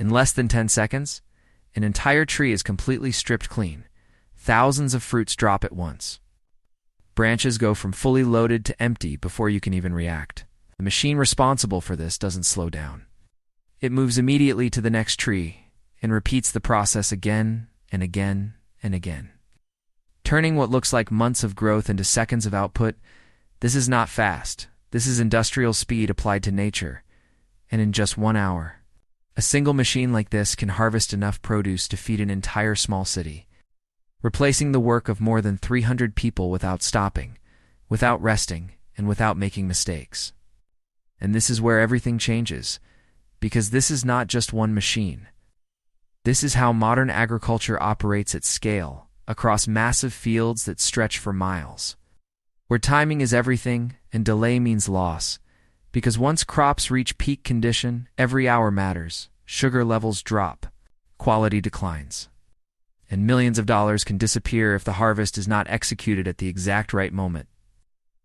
In less than 10 seconds, an entire tree is completely stripped clean. Thousands of fruits drop at once. Branches go from fully loaded to empty before you can even react. The machine responsible for this doesn't slow down. It moves immediately to the next tree and repeats the process again and again and again. Turning what looks like months of growth into seconds of output, this is not fast. This is industrial speed applied to nature. And in just 1 hour, a single machine like this can harvest enough produce to feed an entire small city, replacing the work of more than 300 people without stopping, without resting, and without making mistakes. And this is where everything changes, because this is not just one machine. This is how modern agriculture operates at scale, across massive fields that stretch for miles, where timing is everything and delay means loss, because once crops reach peak condition, every hour matters, sugar levels drop, quality declines, and millions of dollars can disappear if the harvest is not executed at the exact right moment.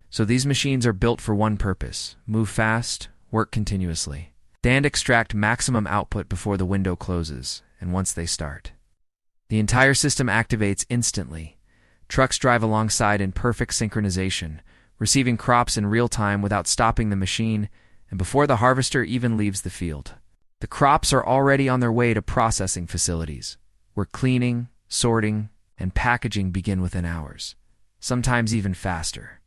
So these machines are built for one purpose: move fast, work continuously, and extract maximum output before the window closes, and once they start, the entire system activates instantly. Trucks drive alongside in perfect synchronization, receiving crops in real time without stopping the machine, and before the harvester even leaves the field, the crops are already on their way to processing facilities, where cleaning, sorting, and packaging begin within hours, sometimes even faster,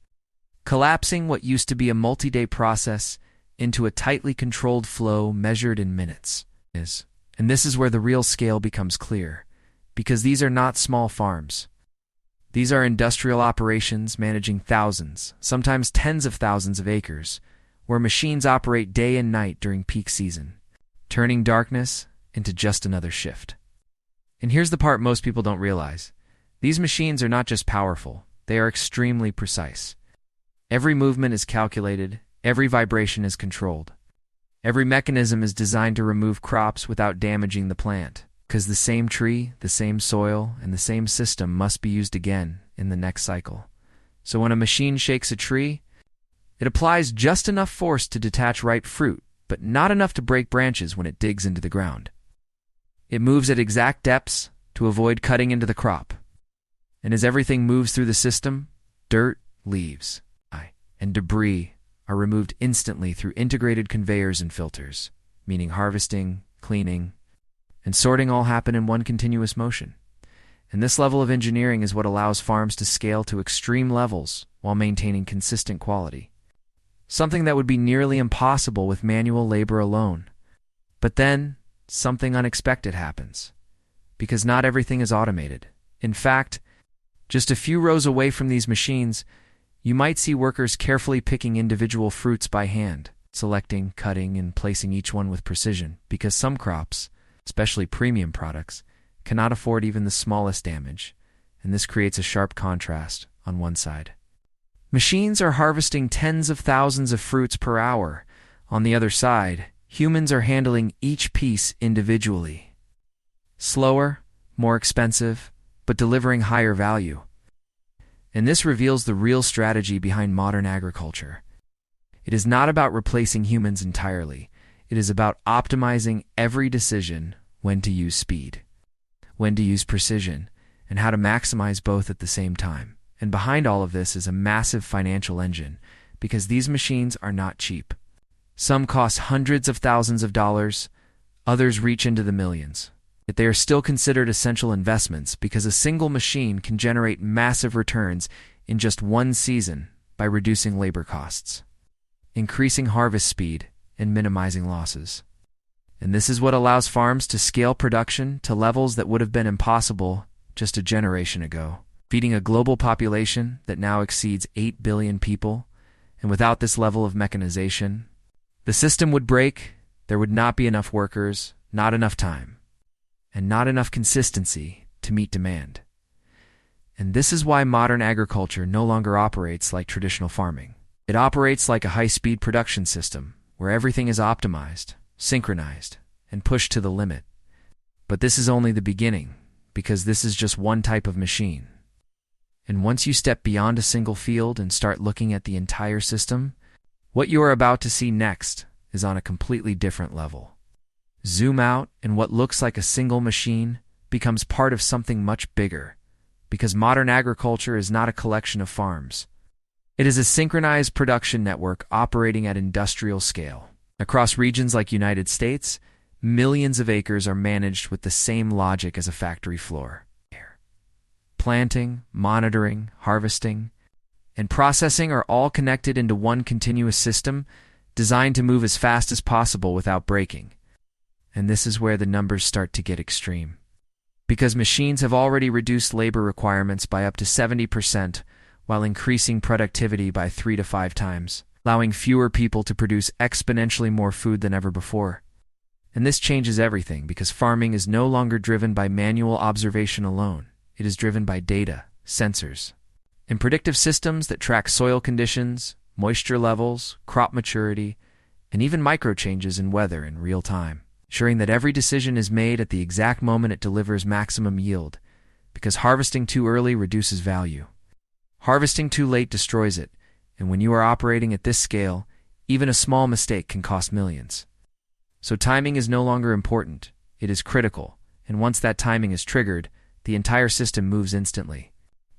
collapsing what used to be a multi-day process into a tightly controlled flow measured in minutes. And this is where the real scale becomes clear, because these are not small farms. These are industrial operations managing thousands, sometimes tens of thousands of acres, where machines operate day and night during peak season, turning darkness into just another shift. And here's the part most people don't realize. These machines are not just powerful, they are extremely precise. Every movement is calculated, every vibration is controlled. Every mechanism is designed to remove crops without damaging the plant, because the same tree, the same soil, and the same system must be used again in the next cycle. So when a machine shakes a tree, it applies just enough force to detach ripe fruit, but not enough to break branches when it digs into the ground. It moves at exact depths to avoid cutting into the crop. And as everything moves through the system, dirt, leaves, and debris are removed instantly through integrated conveyors and filters, meaning harvesting, cleaning, and sorting all happen in one continuous motion. And this level of engineering is what allows farms to scale to extreme levels while maintaining consistent quality, something that would be nearly impossible with manual labor alone. But then, something unexpected happens, because not everything is automated. In fact, just a few rows away from these machines, you might see workers carefully picking individual fruits by hand, selecting, cutting, and placing each one with precision, because some crops, especially premium products, cannot afford even the smallest damage, and this creates a sharp contrast on one side. Machines are harvesting tens of thousands of fruits per hour. On the other side, humans are handling each piece individually. Slower, more expensive, but delivering higher value. And this reveals the real strategy behind modern agriculture. It is not about replacing humans entirely. It is about optimizing every decision: when to use speed, when to use precision, and how to maximize both at the same time. And behind all of this is a massive financial engine, because these machines are not cheap. Some cost hundreds of thousands of dollars, others reach into the millions. Yet they are still considered essential investments because a single machine can generate massive returns in just one season by reducing labor costs, increasing harvest speed, and minimizing losses. And this is what allows farms to scale production to levels that would have been impossible just a generation ago, feeding a global population that now exceeds 8 billion people. And without this level of mechanization, the system would break, there would not be enough workers, not enough time, and not enough consistency to meet demand. And this is why modern agriculture no longer operates like traditional farming. It operates like a high-speed production system where everything is optimized, synchronized, and pushed to the limit. But this is only the beginning, because this is just one type of machine. And once you step beyond a single field and start looking at the entire system, what you are about to see next is on a completely different level. Zoom out, and what looks like a single machine becomes part of something much bigger, because modern agriculture is not a collection of farms. It is a synchronized production network operating at industrial scale. Across regions like United States, millions of acres are managed with the same logic as a factory floor. Planting, monitoring, harvesting, and processing are all connected into one continuous system designed to move as fast as possible without breaking. And this is where the numbers start to get extreme. Because machines have already reduced labor requirements by up to 70%, while increasing productivity by 3 to 5 times, allowing fewer people to produce exponentially more food than ever before. And this changes everything, because farming is no longer driven by manual observation alone. It is driven by data, sensors, and predictive systems that track soil conditions, moisture levels, crop maturity, and even micro changes in weather in real time, ensuring that every decision is made at the exact moment it delivers maximum yield, because harvesting too early reduces value. Harvesting too late destroys it, and when you are operating at this scale, even a small mistake can cost millions. So timing is no longer important, it is critical, and once that timing is triggered, the entire system moves instantly.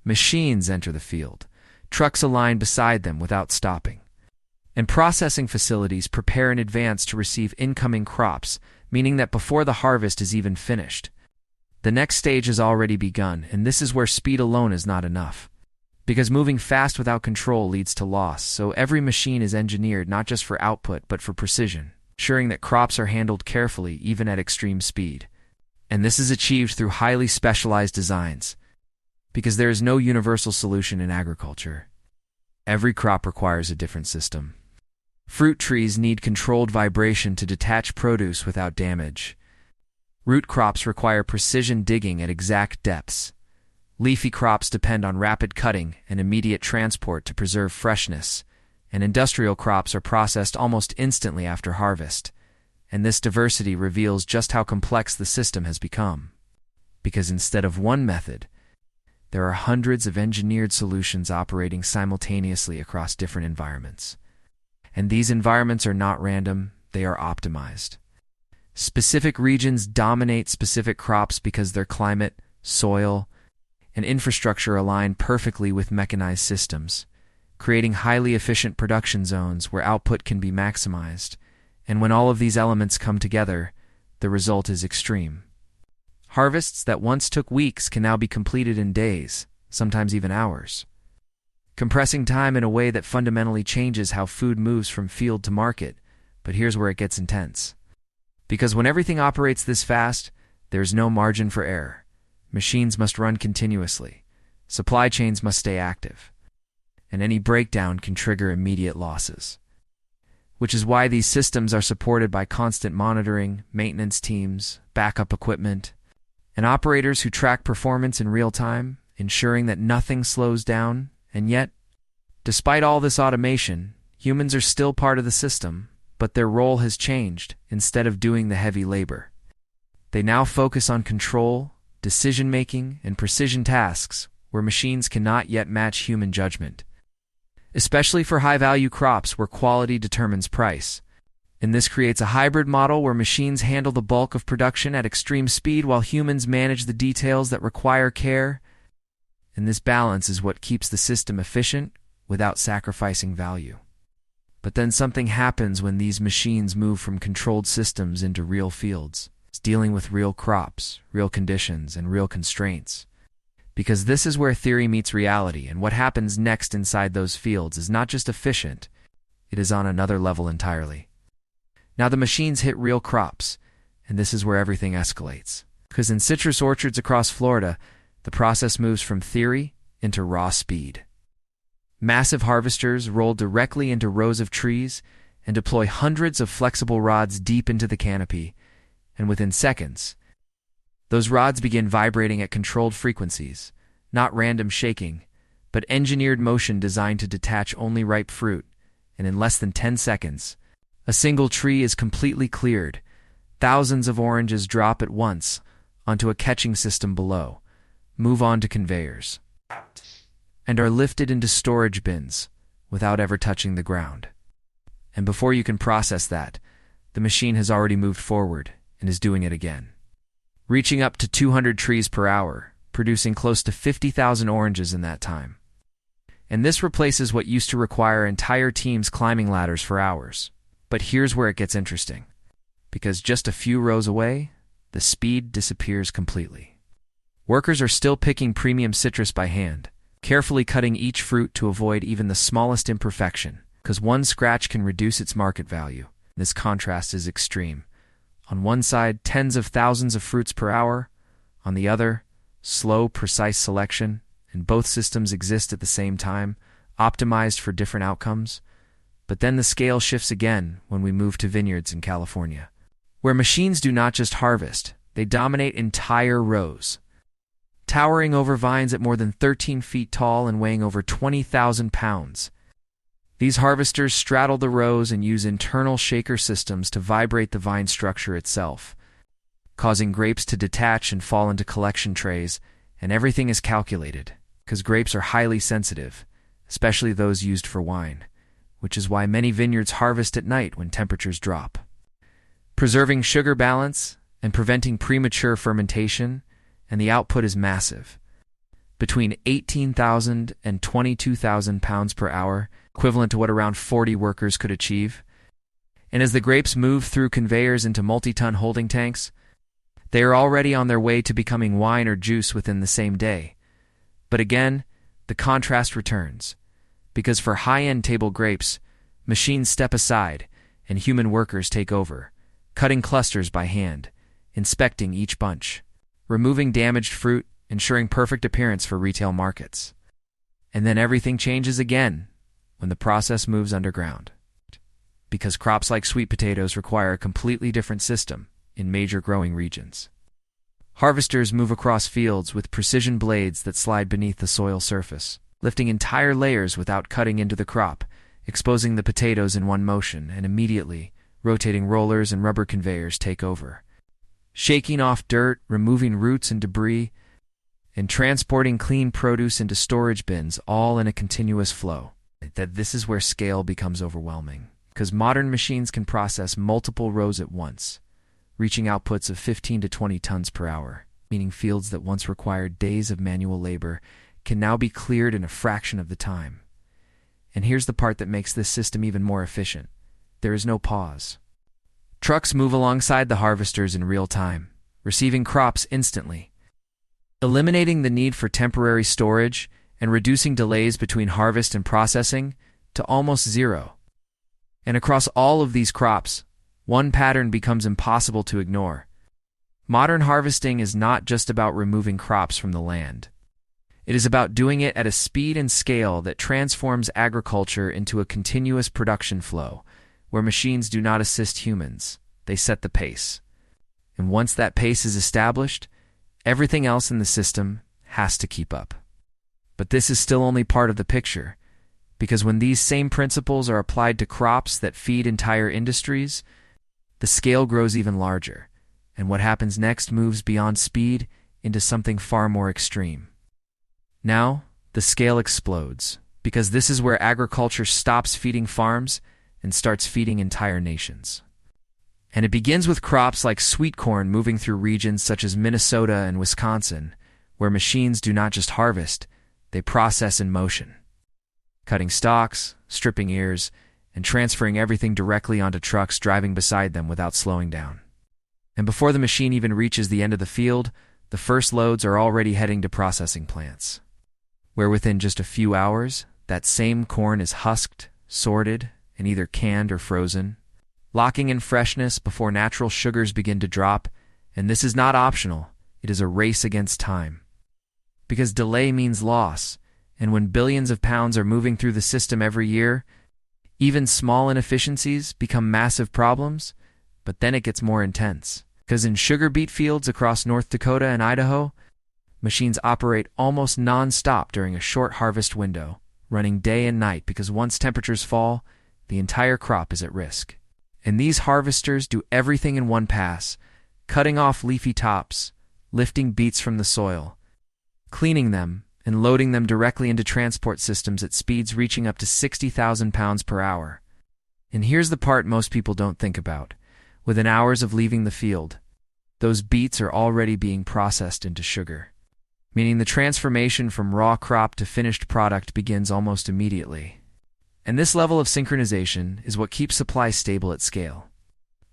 Machines enter the field, trucks align beside them without stopping, and processing facilities prepare in advance to receive incoming crops, meaning that before the harvest is even finished, the next stage has already begun, and this is where speed alone is not enough. Because moving fast without control leads to loss, so every machine is engineered not just for output but for precision, ensuring that crops are handled carefully even at extreme speed. And this is achieved through highly specialized designs, because there is no universal solution in agriculture. Every crop requires a different system. Fruit trees need controlled vibration to detach produce without damage. Root crops require precision digging at exact depths. Leafy crops depend on rapid cutting and immediate transport to preserve freshness, and industrial crops are processed almost instantly after harvest. And this diversity reveals just how complex the system has become. Because instead of one method, there are hundreds of engineered solutions operating simultaneously across different environments. And these environments are not random, they are optimized. Specific regions dominate specific crops because their climate, soil, and infrastructure align perfectly with mechanized systems, creating highly efficient production zones where output can be maximized. And when all of these elements come together, the result is extreme. Harvests that once took weeks can now be completed in days, sometimes even hours, compressing time in a way that fundamentally changes how food moves from field to market. But here's where it gets intense. Because when everything operates this fast, there's no margin for error. Machines must run continuously. Supply chains must stay active. And any breakdown can trigger immediate losses. Which is why these systems are supported by constant monitoring, maintenance teams, backup equipment, and operators who track performance in real time, ensuring that nothing slows down. And yet, despite all this automation, humans are still part of the system, but their role has changed. Instead of doing the heavy labor, they now focus on control, decision-making, and precision tasks where machines cannot yet match human judgment. Especially for high-value crops where quality determines price. And this creates a hybrid model where machines handle the bulk of production at extreme speed while humans manage the details that require care. And this balance is what keeps the system efficient without sacrificing value. But then something happens when these machines move from controlled systems into real fields. It's dealing with real crops, real conditions, and real constraints. Because this is where theory meets reality, and what happens next inside those fields is not just efficient, it is on another level entirely. Now the machines hit real crops, and this is where everything escalates. Because in citrus orchards across Florida, the process moves from theory into raw speed. Massive harvesters roll directly into rows of trees and deploy hundreds of flexible rods deep into the canopy, and within seconds, those rods begin vibrating at controlled frequencies, not random shaking, but engineered motion designed to detach only ripe fruit, and in less than 10 seconds, a single tree is completely cleared. Thousands of oranges drop at once onto a catching system below, move on to conveyors, and are lifted into storage bins without ever touching the ground. And before you can process that, the machine has already moved forward, and is doing it again, reaching up to 200 trees per hour, producing close to 50,000 oranges in that time. And this replaces what used to require entire teams climbing ladders for hours. But here's where it gets interesting, because just a few rows away, the speed disappears completely. Workers are still picking premium citrus by hand, carefully cutting each fruit to avoid even the smallest imperfection, because one scratch can reduce its market value. This contrast is extreme. On one side, tens of thousands of fruits per hour. On the other, slow, precise selection, and both systems exist at the same time, optimized for different outcomes. But then the scale shifts again when we move to vineyards in California, where machines do not just harvest, they dominate entire rows, towering over vines at more than 13 feet tall and weighing over 20,000 pounds. These harvesters straddle the rows and use internal shaker systems to vibrate the vine structure itself, causing grapes to detach and fall into collection trays, and everything is calculated, because grapes are highly sensitive, especially those used for wine, which is why many vineyards harvest at night when temperatures drop. Preserving sugar balance and preventing premature fermentation, and the output is massive. Between 18,000 and 22,000 pounds per hour, equivalent to what around 40 workers could achieve. And as the grapes move through conveyors into multi-ton holding tanks, they are already on their way to becoming wine or juice within the same day. But again, the contrast returns, because for high-end table grapes, machines step aside and human workers take over, cutting clusters by hand, inspecting each bunch, removing damaged fruit, ensuring perfect appearance for retail markets. And then everything changes again when the process moves underground, because crops like sweet potatoes require a completely different system in major growing regions. Harvesters move across fields with precision blades that slide beneath the soil surface, lifting entire layers without cutting into the crop, exposing the potatoes in one motion, and immediately, rotating rollers and rubber conveyors take over, shaking off dirt, removing roots and debris, and transporting clean produce into storage bins, all in a continuous flow. That this is where scale becomes overwhelming, because modern machines can process multiple rows at once, reaching outputs of 15 to 20 tons per hour, meaning fields that once required days of manual labor can now be cleared in a fraction of the time. And here's the part that makes this system even more efficient. There is no pause. Trucks move alongside the harvesters in real time, receiving crops instantly, eliminating the need for temporary storage and reducing delays between harvest and processing to almost zero. And across all of these crops, one pattern becomes impossible to ignore. Modern harvesting is not just about removing crops from the land. It is about doing it at a speed and scale that transforms agriculture into a continuous production flow, where machines do not assist humans, they set the pace. And once that pace is established, everything else in the system has to keep up. But this is still only part of the picture, because when these same principles are applied to crops that feed entire industries, the scale grows even larger, and what happens next moves beyond speed into something far more extreme. Now, the scale explodes, because this is where agriculture stops feeding farms and starts feeding entire nations. And it begins with crops like sweet corn moving through regions such as Minnesota and Wisconsin, where machines do not just harvest, they process in motion, cutting stalks, stripping ears, and transferring everything directly onto trucks driving beside them without slowing down. And before the machine even reaches the end of the field, the first loads are already heading to processing plants, where within just a few hours, that same corn is husked, sorted, and either canned or frozen, locking in freshness before natural sugars begin to drop. And this is not optional, it is a race against time. Because delay means loss, and when billions of pounds are moving through the system every year, even small inefficiencies become massive problems. But then it gets more intense, because in sugar beet fields across North Dakota and Idaho, machines operate almost non-stop during a short harvest window, running day and night, because once temperatures fall, the entire crop is at risk. And these harvesters do everything in one pass, cutting off leafy tops, lifting beets from the soil, cleaning them, and loading them directly into transport systems at speeds reaching up to 60,000 pounds per hour. And here's the part most people don't think about. Within hours of leaving the field, those beets are already being processed into sugar, meaning the transformation from raw crop to finished product begins almost immediately. And this level of synchronization is what keeps supply stable at scale.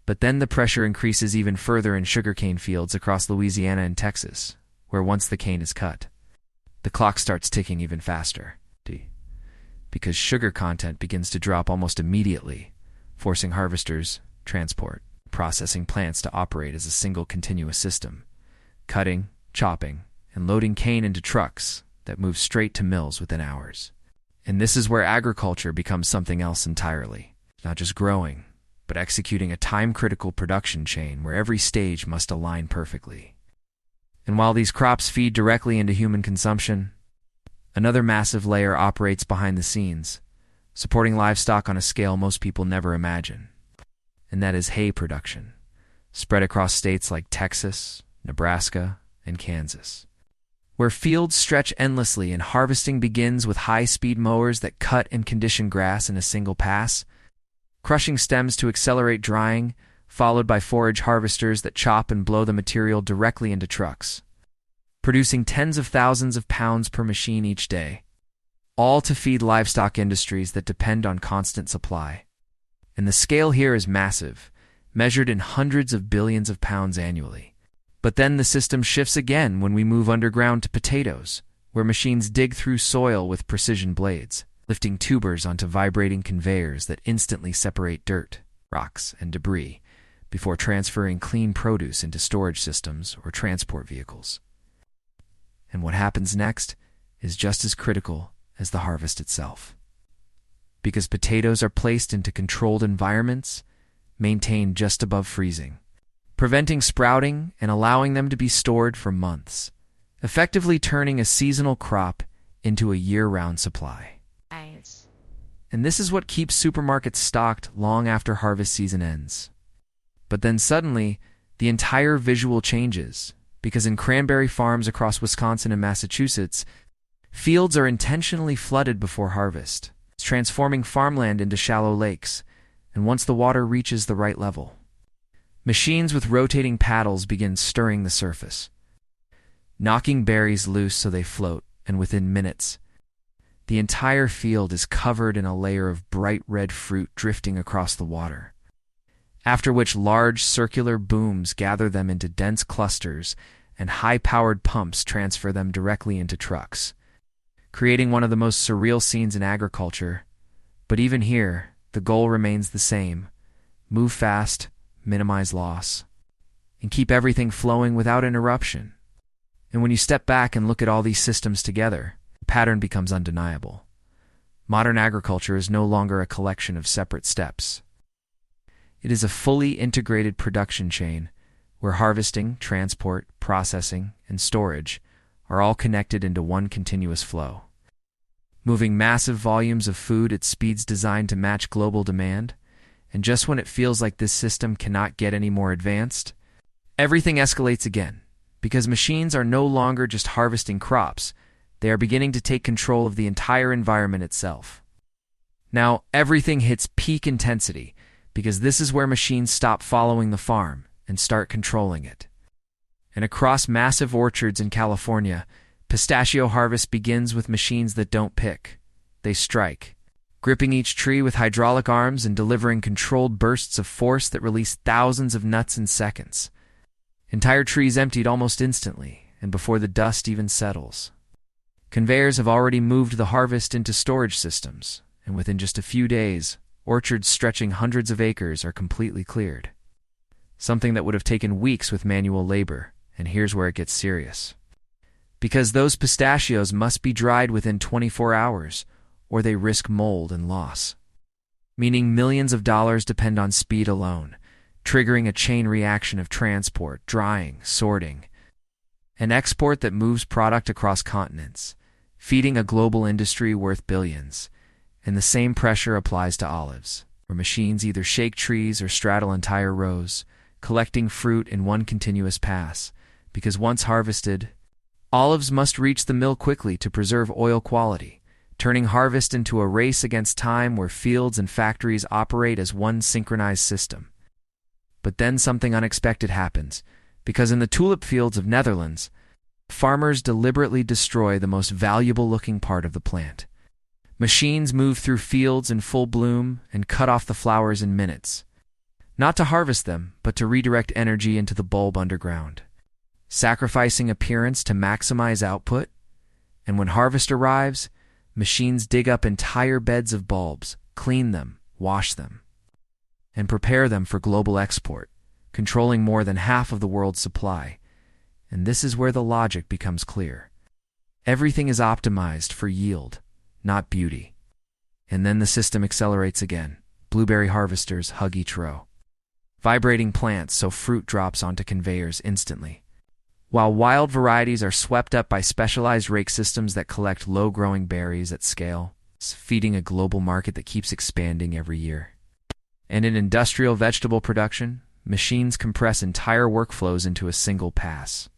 But then the pressure increases even further in sugarcane fields across Louisiana and Texas, where once the cane is cut, the clock starts ticking even faster, because sugar content begins to drop almost immediately, forcing harvesters, transport, processing plants to operate as a single continuous system, cutting, chopping, and loading cane into trucks that move straight to mills within hours. And this is where agriculture becomes something else entirely, not just growing, but executing a time-critical production chain where every stage must align perfectly. And while these crops feed directly into human consumption, another massive layer operates behind the scenes, supporting livestock on a scale most people never imagine. And that is hay production, spread across states like Texas, Nebraska, and Kansas, where fields stretch endlessly and harvesting begins with high-speed mowers that cut and condition grass in a single pass, crushing stems to accelerate drying, followed by forage harvesters that chop and blow the material directly into trucks, producing tens of thousands of pounds per machine each day, all to feed livestock industries that depend on constant supply. And the scale here is massive, measured in hundreds of billions of pounds annually. But then the system shifts again when we move underground to potatoes, where machines dig through soil with precision blades, lifting tubers onto vibrating conveyors that instantly separate dirt, rocks, and debris before transferring clean produce into storage systems or transport vehicles. And what happens next is just as critical as the harvest itself. Because potatoes are placed into controlled environments, maintained just above freezing, preventing sprouting and allowing them to be stored for months, effectively turning a seasonal crop into a year-round supply. Nice. And this is what keeps supermarkets stocked long after harvest season ends. But then suddenly, the entire visual changes, because in cranberry farms across Wisconsin and Massachusetts, fields are intentionally flooded before harvest, transforming farmland into shallow lakes, and once the water reaches the right level, machines with rotating paddles begin stirring the surface, knocking berries loose so they float, and within minutes, the entire field is covered in a layer of bright red fruit drifting across the water, after which large circular booms gather them into dense clusters and high-powered pumps transfer them directly into trucks, creating one of the most surreal scenes in agriculture. But even here, the goal remains the same: move fast, minimize loss, and keep everything flowing without interruption. And when you step back and look at all these systems together, the pattern becomes undeniable. Modern agriculture is no longer a collection of separate steps. It is a fully integrated production chain where harvesting, transport, processing, and storage are all connected into one continuous flow, moving massive volumes of food at speeds designed to match global demand. And just when it feels like this system cannot get any more advanced, everything escalates again, because machines are no longer just harvesting crops, they are beginning to take control of the entire environment itself. Now, everything hits peak intensity, because this is where machines stop following the farm and start controlling it. And across massive orchards in California, pistachio harvest begins with machines that don't pick, they strike, gripping each tree with hydraulic arms and delivering controlled bursts of force that release thousands of nuts in seconds. Entire trees emptied almost instantly, and before the dust even settles. Conveyors have already moved the harvest into storage systems, and within just a few days, orchards stretching hundreds of acres are completely cleared. Something that would have taken weeks with manual labor, and here's where it gets serious. Because those pistachios must be dried within 24 hours, or they risk mold and loss. Meaning millions of dollars depend on speed alone, triggering a chain reaction of transport, drying, sorting, an export that moves product across continents, feeding a global industry worth billions. And the same pressure applies to olives, where machines either shake trees or straddle entire rows, collecting fruit in one continuous pass, because once harvested, olives must reach the mill quickly to preserve oil quality, turning harvest into a race against time where fields and factories operate as one synchronized system. But then something unexpected happens, Because in the tulip fields of Netherlands, farmers deliberately destroy the most valuable-looking part of the plant. Machines move through fields in full bloom and cut off the flowers in minutes, not to harvest them, but to redirect energy into the bulb underground, sacrificing appearance to maximize output. And when harvest arrives, machines dig up entire beds of bulbs, clean them, wash them, and prepare them for global export, controlling more than half of the world's supply. And this is where the logic becomes clear. Everything is optimized for yield, not beauty. And then the system accelerates again. Blueberry harvesters hug each row, vibrating plants so fruit drops onto conveyors instantly, while wild varieties are swept up by specialized rake systems that collect low-growing berries at scale, feeding a global market that keeps expanding every year. And in industrial vegetable production, machines compress entire workflows into a single pass.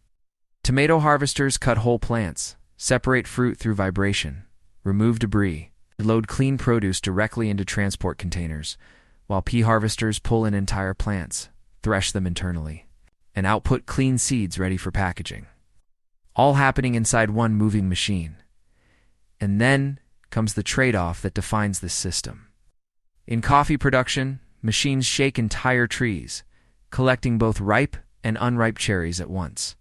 Tomato harvesters cut whole plants, separate fruit through vibration, remove debris, load clean produce directly into transport containers, while pea harvesters pull in entire plants, thresh them internally, and output clean seeds ready for packaging. All happening inside one moving machine. And then comes the trade-off that defines this system. In coffee production, machines shake entire trees, collecting both ripe and unripe cherries at once,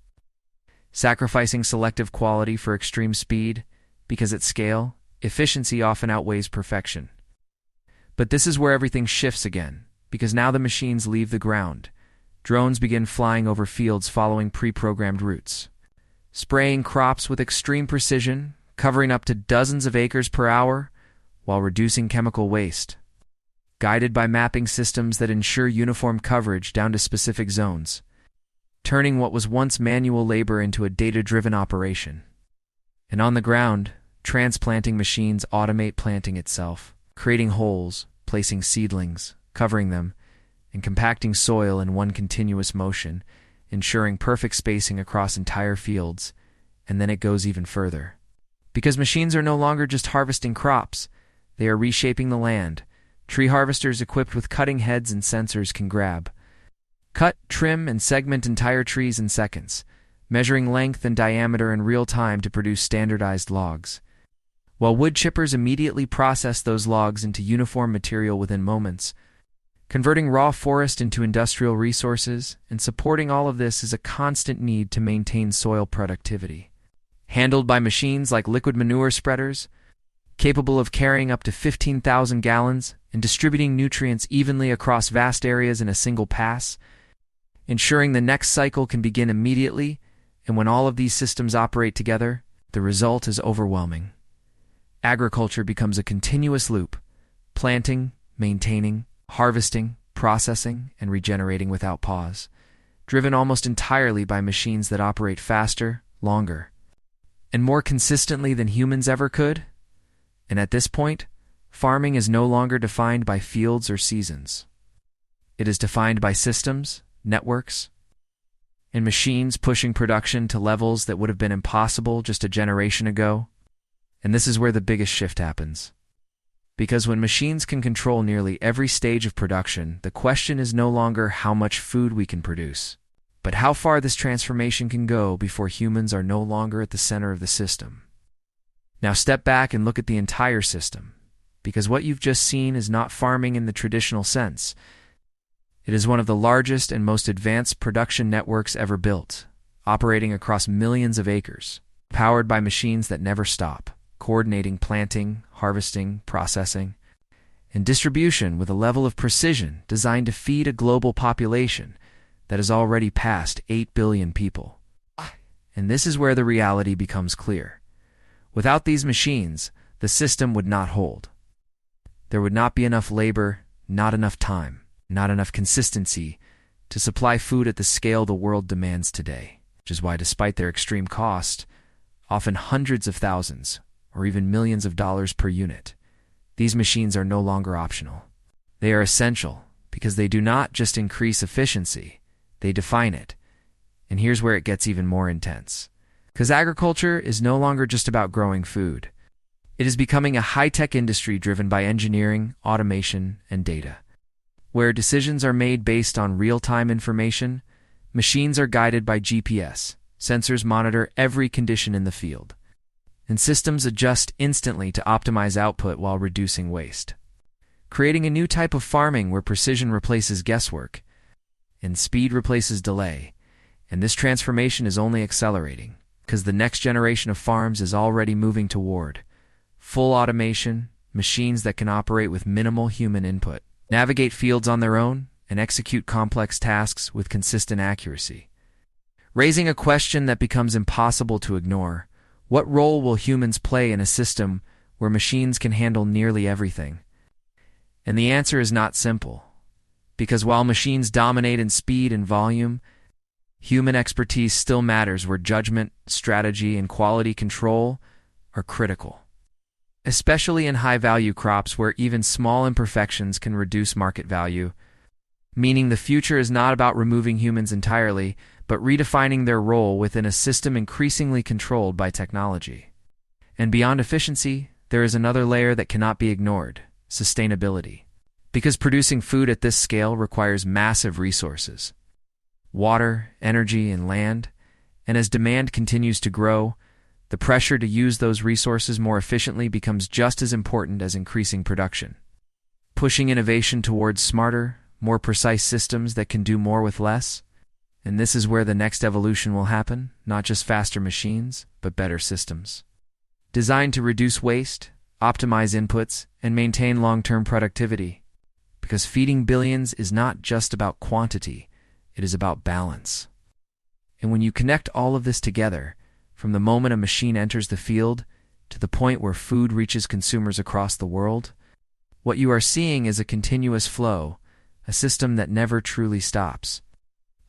sacrificing selective quality for extreme speed, because at scale, efficiency often outweighs perfection. But this is where everything shifts again, because now the machines leave the ground. Drones begin flying over fields following pre-programmed routes, spraying crops with extreme precision, covering up to dozens of acres per hour, while reducing chemical waste, guided by mapping systems that ensure uniform coverage down to specific zones, turning what was once manual labor into a data-driven operation. And on the ground, transplanting machines automate planting itself, creating holes, placing seedlings, covering them, and compacting soil in one continuous motion, ensuring perfect spacing across entire fields. And then it goes even further. Because machines are no longer just harvesting crops, they are reshaping the land. Tree harvesters equipped with cutting heads and sensors can grab, cut, trim, and segment entire trees in seconds, measuring length and diameter in real time to produce standardized logs, while wood chippers immediately process those logs into uniform material within moments, converting raw forest into industrial resources. And supporting all of this is a constant need to maintain soil productivity, handled by machines like liquid manure spreaders, capable of carrying up to 15,000 gallons and distributing nutrients evenly across vast areas in a single pass, ensuring the next cycle can begin immediately. And when all of these systems operate together, the result is overwhelming. Agriculture becomes a continuous loop, planting, maintaining, harvesting, processing, and regenerating without pause, driven almost entirely by machines that operate faster, longer, and more consistently than humans ever could. And at this point, farming is no longer defined by fields or seasons. It is defined by systems, networks, and machines pushing production to levels that would have been impossible just a generation ago. And this is where the biggest shift happens. Because when machines can control nearly every stage of production, the question is no longer how much food we can produce, but how far this transformation can go before humans are no longer at the center of the system. Now step back and look at the entire system, because what you've just seen is not farming in the traditional sense. It is one of the largest and most advanced production networks ever built, operating across millions of acres, powered by machines that never stop, coordinating planting, harvesting, processing, and distribution with a level of precision designed to feed a global population that has already passed 8 billion people. And this is where the reality becomes clear. Without these machines, the system would not hold. There would not be enough labor, not enough time, not enough consistency to supply food at the scale the world demands today, which is why despite their extreme cost, often hundreds of thousands or even millions of dollars per unit, these machines are no longer optional. They are essential because they do not just increase efficiency, they define it. And here's where it gets even more intense. Because agriculture is no longer just about growing food. It is becoming a high-tech industry driven by engineering, automation, and data, where decisions are made based on real-time information, Machines are guided by GPS. Sensors monitor every condition in the field, and systems adjust instantly to optimize output while reducing waste, creating a new type of farming where precision replaces guesswork and speed replaces delay. And this transformation is only accelerating because the next generation of farms is already moving toward full automation, machines that can operate with minimal human input, navigate fields on their own, and execute complex tasks with consistent accuracy. Raising a question that becomes impossible to ignore: what role will humans play in a system where machines can handle nearly everything? And the answer is not simple, because while machines dominate in speed and volume, human expertise still matters where judgment, strategy, and quality control are critical, especially in high-value crops where even small imperfections can reduce market value. Meaning the future is not about removing humans entirely, but redefining their role within a system increasingly controlled by technology. And beyond efficiency, there is another layer that cannot be ignored: sustainability. Because producing food at this scale requires massive resources: water, energy, and land. And as demand continues to grow, the pressure to use those resources more efficiently becomes just as important as increasing production, pushing innovation towards smarter, more precise systems that can do more with less. And this is where the next evolution will happen: not just faster machines, but better systems, designed to reduce waste, optimize inputs, and maintain long-term productivity. Because feeding billions is not just about quantity, it is about balance. And when you connect all of this together, from the moment a machine enters the field to the point where food reaches consumers across the world, what you are seeing is a continuous flow, a system that never truly stops,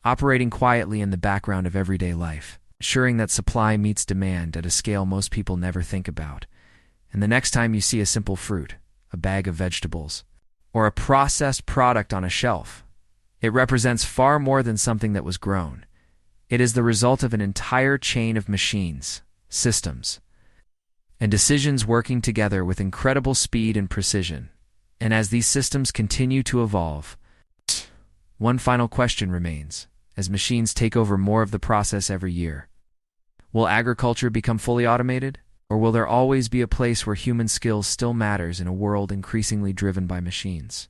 operating quietly in the background of everyday life, ensuring that supply meets demand at a scale most people never think about. And the next time you see a simple fruit, a bag of vegetables, or a processed product on a shelf, it represents far more than something that was grown. It is the result of an entire chain of machines, systems, and decisions working together with incredible speed and precision. And as these systems continue to evolve, one final question remains: as machines take over more of the process every year, will agriculture become fully automated? Or will there always be a place where human skills still matters in a world increasingly driven by machines?